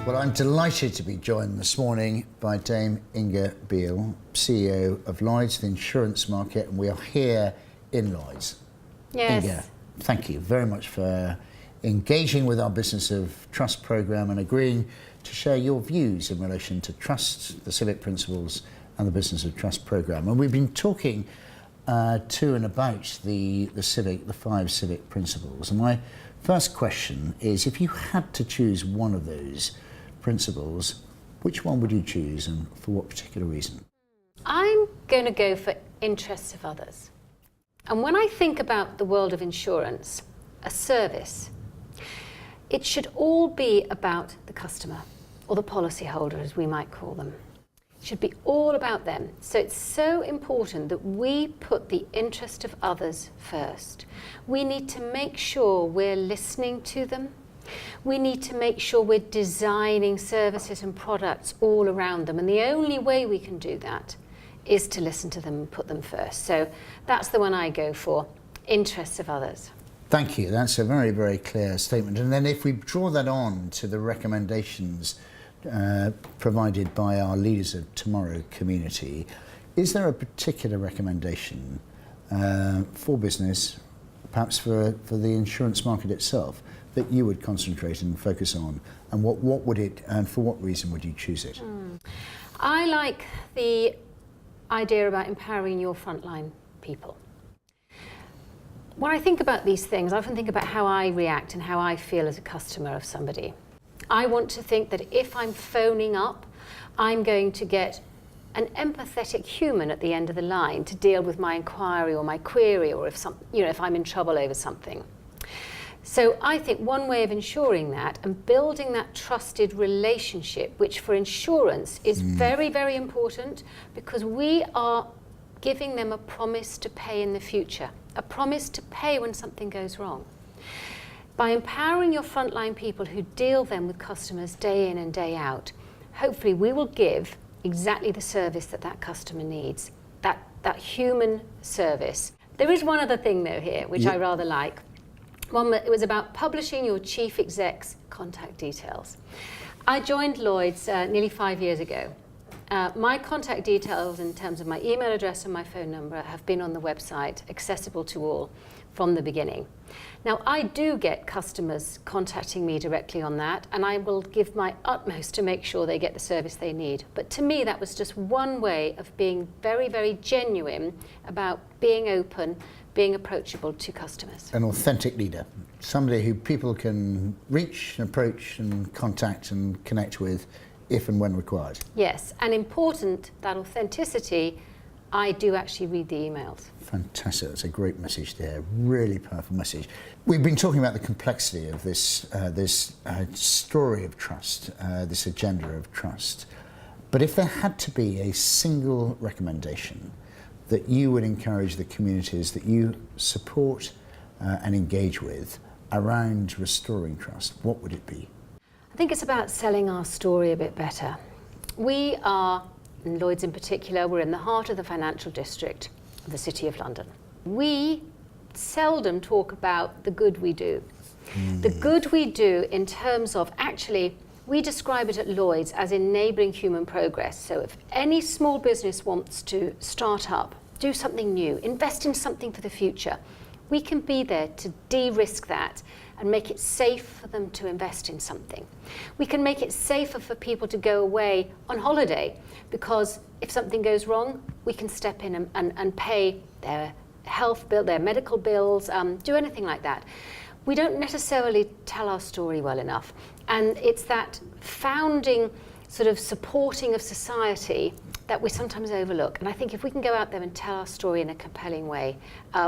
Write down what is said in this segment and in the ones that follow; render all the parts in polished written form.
Well, I'm delighted to be joined this morning by Dame Inga Beale, CEO of Lloyd's, the insurance market, and we are here in Lloyd's. Yes. Inga, thank you very much for engaging with our Business of Trust programme and agreeing to share your views in relation to trust, the civic principles and the Business of Trust programme. And we've been talking to and about the five civic principles. And my first question is, if you had to choose one of those principles, which one would you choose and for what particular reason? I'm going to go for interests of others. And when I think about the world of insurance, a service, it should all be about the customer, or the policyholder as we might call them. It should be all about them. So it's so important that we put the interest of others first. We need to make sure we're listening to them. We need to make sure we're designing services and products all around them. And the only way we can do that is to listen to them and put them first. So that's the one I go for, interests of others. Thank you. That's a very, very clear statement. And then if we draw that on to the recommendations provided by our Leaders of Tomorrow community, is there a particular recommendation for business, perhaps for the insurance market itself, that you would concentrate and focus on, and what would it, and for what reason would you choose it? I like the idea about empowering your frontline people. When I think about these things, I often think about how I react and how I feel as a customer of somebody. I want to think that if I'm phoning up, I'm going to get an empathetic human at the end of the line to deal with my inquiry or my query, or if I'm in trouble over something. So I think one way of ensuring that and building that trusted relationship, which for insurance is very, very important, because we are giving them a promise to pay in the future, a promise to pay when something goes wrong. By empowering your frontline people who deal then with customers day in and day out, hopefully we will give exactly the service that that customer needs, that human service. There is one other thing though here, which I rather like. It was about publishing your chief exec's contact details. I joined Lloyd's nearly 5 years ago. My contact details in terms of my email address and my phone number have been on the website, accessible to all from the beginning. Now, I do get customers contacting me directly on that, and I will give my utmost to make sure they get the service they need. But to me, that was just one way of being very, very genuine about being open, being approachable to customers. An authentic leader, somebody who people can reach and approach and contact and connect with if and when required. Yes, and important, that authenticity, I do actually read the emails. Fantastic, that's a great message there, really powerful message. We've been talking about the complexity of this story of trust, this agenda of trust. But if there had to be a single recommendation that you would encourage the communities that you support and engage with around restoring trust, what would it be? I think it's about selling our story a bit better. We are, and Lloyd's in particular, we're in the heart of the financial district of the City of London. We seldom talk about the good we do. The good we do in terms of, actually, we describe it at Lloyd's as enabling human progress. So if any small business wants to start up, do something new, invest in something for the future, we can be there to de-risk that and make it safe for them to invest in something. We can make it safer for people to go away on holiday, because if something goes wrong, we can step in and pay their health bill, their medical bills, do anything like that. We don't necessarily tell our story well enough. And it's that founding sort of supporting of society that we sometimes overlook. And I think if we can go out there and tell our story in a compelling way,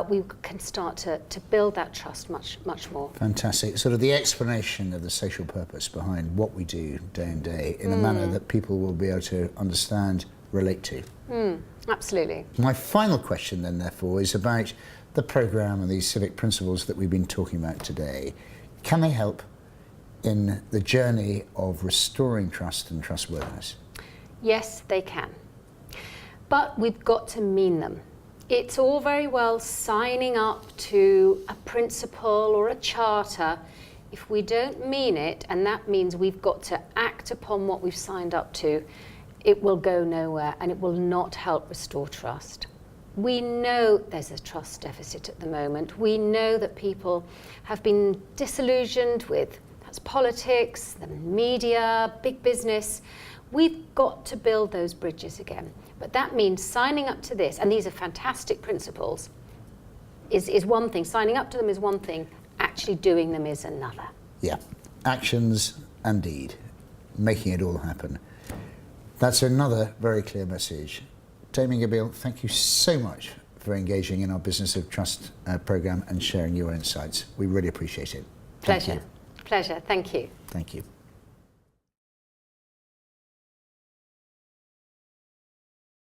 we can start to build that trust much more. Fantastic. Sort of the explanation of the social purpose behind what we do day in day in a manner that people will be able to understand, relate to. Absolutely. My final question then, therefore, is about the programme and these civic principles that we've been talking about today. Can they help in the journey of restoring trust and trustworthiness? Yes, they can. But we've got to mean them. It's all very well signing up to a principle or a charter if we don't mean it, and that means we've got to act upon what we've signed up to, it will go nowhere and it will not help restore trust. We know there's a trust deficit at the moment. We know that people have been disillusioned with that's politics, the media, big business. We've got to build those bridges again. But that means signing up to this, and these are fantastic principles, is one thing. Signing up to them is one thing. Actually doing them is another. Yeah, actions and deed, making it all happen. That's another very clear message. Dame Inga Beale, thank you so much for engaging in our Business of Trust programme and sharing your insights. We really appreciate it. Pleasure. Pleasure. Thank you. Thank you.